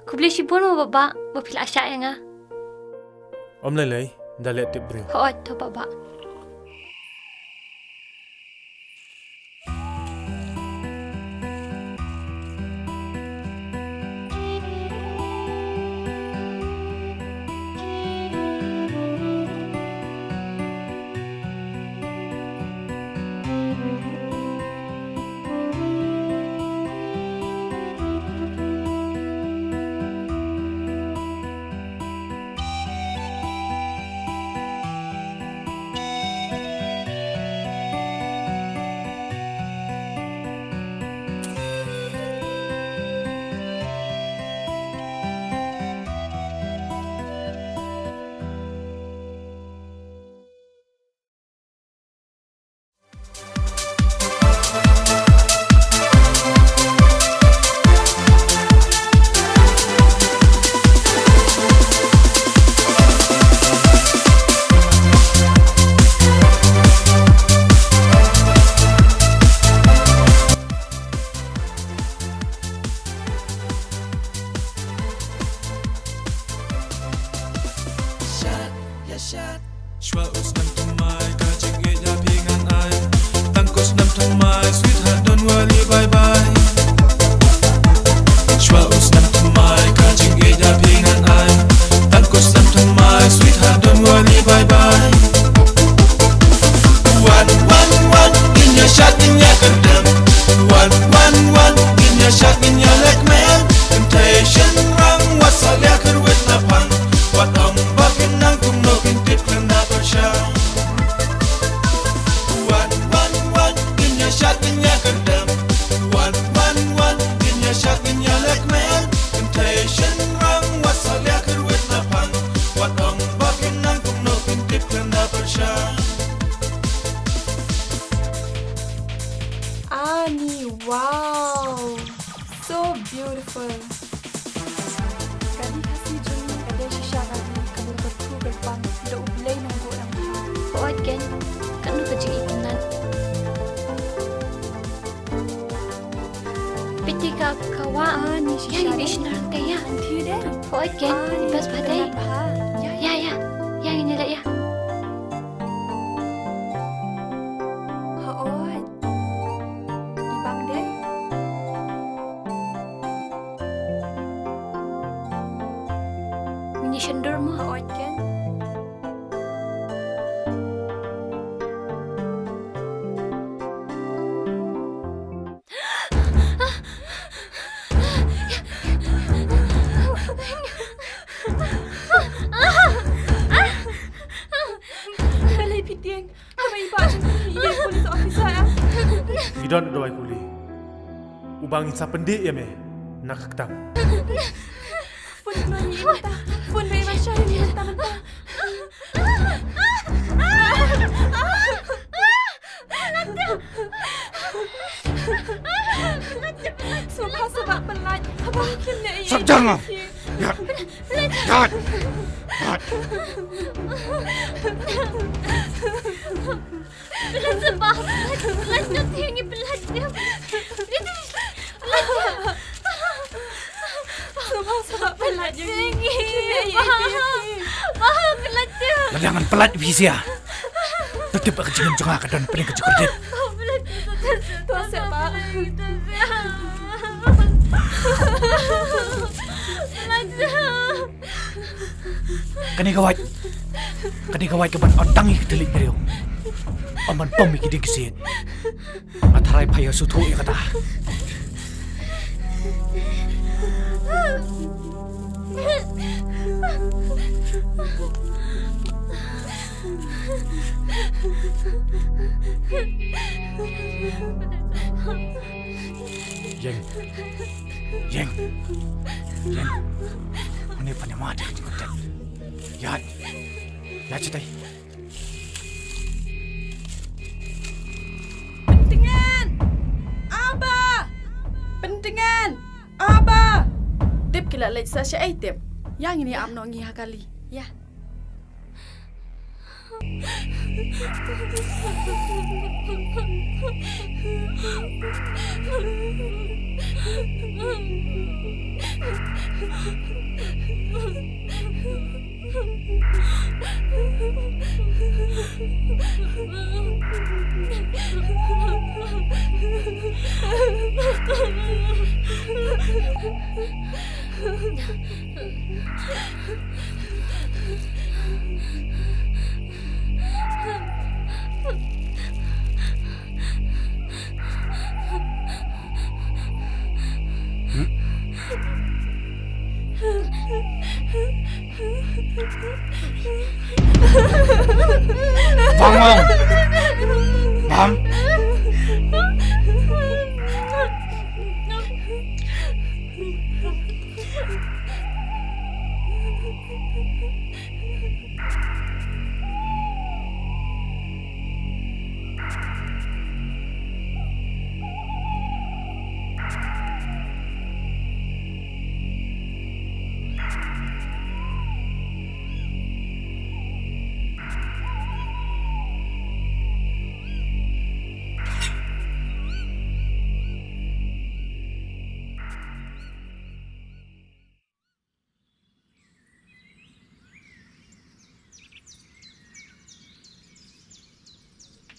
Ku boleh sibun mo baba, bapila asya yang ah. Om lelai, dah lihat tip bro. Hoot to baba. Chua us nam thamai ka chik ge ya pingan ai tangkos nam thamai sweetheart don't worry bye bye Chua us nam thamai ka chik ge ya pingan ai tangkos nam thamai sweetheart don't worry bye bye One in your shot in your condemn One in your shot in your leg man Temptation rang what's all ya could with na pang What bucking nang kum no kin tip kan na persha One in your shot in your condemn One in your shot in your leg man Temptation rang what's all ya could with na pang What bucking nang kum no kin tip kan na persha Ani, wow, so beautiful. Kali kasi jung kada shisha kali kabur bertu berpang da ublay nunggu lang. Hoot ken, kanu ka jing ikunan. Piti ka kawa. Ani shisha. Yang isnar kaya. Nanti deh. Hoot ken, ibas badai. Ya. Ya, yang ini lah ya. Haot. Ibang deh. Mini shendur mo. Haot ken. Balay pitieng. Kamay iba siya sa hiyay police officer ah. Idon doai kuli. Ubangin sa pendik ya me. Nakaktam. Fun mani imta. Fun bay masya ini mentah-mentah. Sumpah sebab pelat. Abang kena ia. Sabjang ah. Ya. Kat. Pelan sebab. Pelan nanti yang pelan dia. Sumpah sebab pelat je. Faham pelan dia. Jangan pelat visia. Tetap kejingan jengah dan pening kejikredit. Tuan sebab. Kani kawat keban ontangi kedelik beliau. Aman pom iki kesit. Atarai paya sutu ya kata. Jeng. Ini panjang ada kedelik. Ya citai. Pentingan! Aba! Dip kila late sa siya ay tip. Yang ini amno ngiha kali. Ya. Bangun! Bang!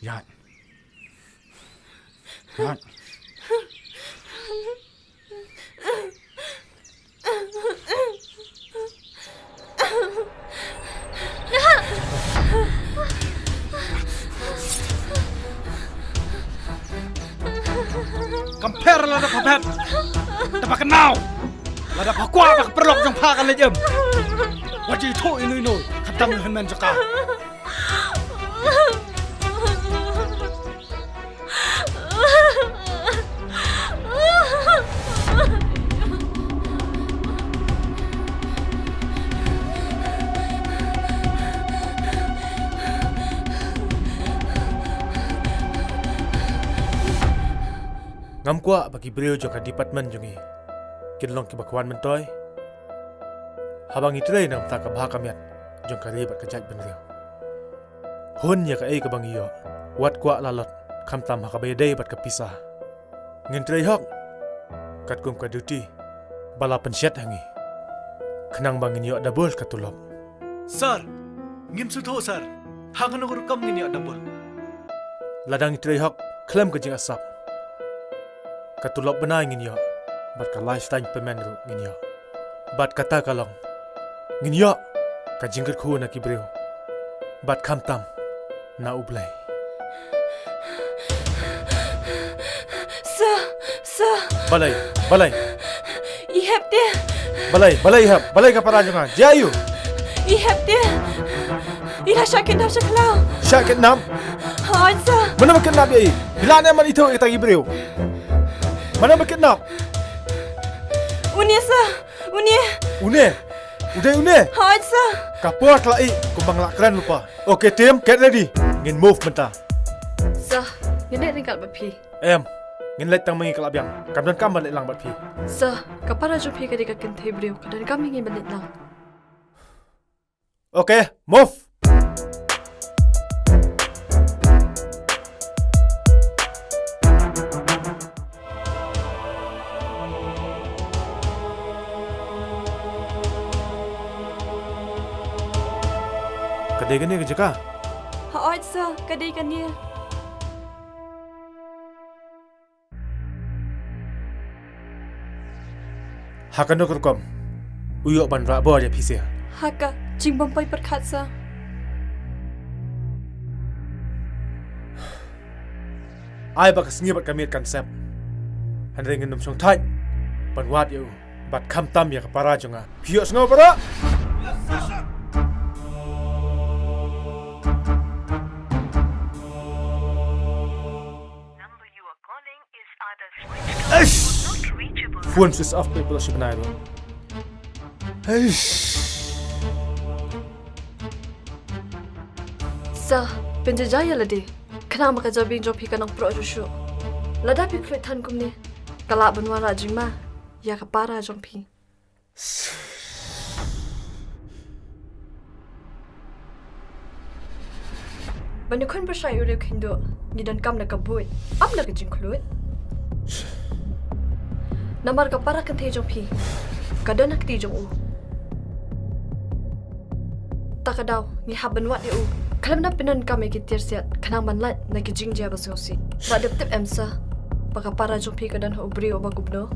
Yan. Yan. Compare lah dah papet. Dapat kenal. Lah dah pakwa dah perlok jong pakan lejem. Wajib tu inu khatam henman jaka. Ngam kuat bagi beliau juga departmen jungi. Kinlong ki bakwan mentoy. Habang itray nang tak kabah kamiat jong kali bat kajat benrio. Hun ya ka ai ka bang iyo. Wat kuat lalot kam tam ha ka bayday bat kapisah. Ngin tray hok kat kum ka duty bala pensiat hangi. Kenang bang iyo double katulop. Sir, ngim sutho sir. Hangan ko kam ngini double. Ladang itray hok klem ka jing asap. Katulop benai nginyo, bat ka lifetime payment ru nginyo. Bat kata kalong, nginyo, ka jingkat ku na kibriyo. Bat kamtam, na ublay. Sir. Balay. Ihap dia. Balay hap, balay ka para junga. Jayu. Ihap dia. Ila sakit dah sekelau. Syakit nam. Hai, sir. Mana makin nab yai? Bila na man ito kita kibriyo. Mana makin nab? Unia, sir. Unia. Une. Hai, sir. Kapuat lai, kumbang lakran lupa. Okay, team, get ready. Ngin move mentah. Sir, ngene ringkal bapi. Ngin let tang mengi kalab yang. Kamdan kam balik lang bat pi. Sir, kapara jo pi kadika kente brio kadan kami ngin balit lang. Okay, move. Kadai gani kerja kah? Hai, sir. Kadai kan dia. Hakan nak rukom. Uyok ban rabo dia pisah. Haka, jing bompai perkat, sir. Ai bak sengi bat kami konsep. Handai ngin song thai. Ban wat yu. Bat kam tam ya kapara jonga. Piyok sengaw para. Phone switch off pe pula shibnai ro. Sir, penjajaya ladi. Kena maka jobing jopi kanang pro rushu. Lada pi kruit tan kumni. Kala benwara jingma. Ya kapara jompi. Banyak kan bersai urip hindo. Ngidan kam na kabut. Am na kajing kluit. Namar kapara kan te jompi. Kada nak ti jong u. Takadaw, ngi haban wat di u. Kalam na pinan kami kitir siat, kanang manlat na kijing jia basosi. Radap tip emsa, baka para jong pi kadan ho ubri o bagubno.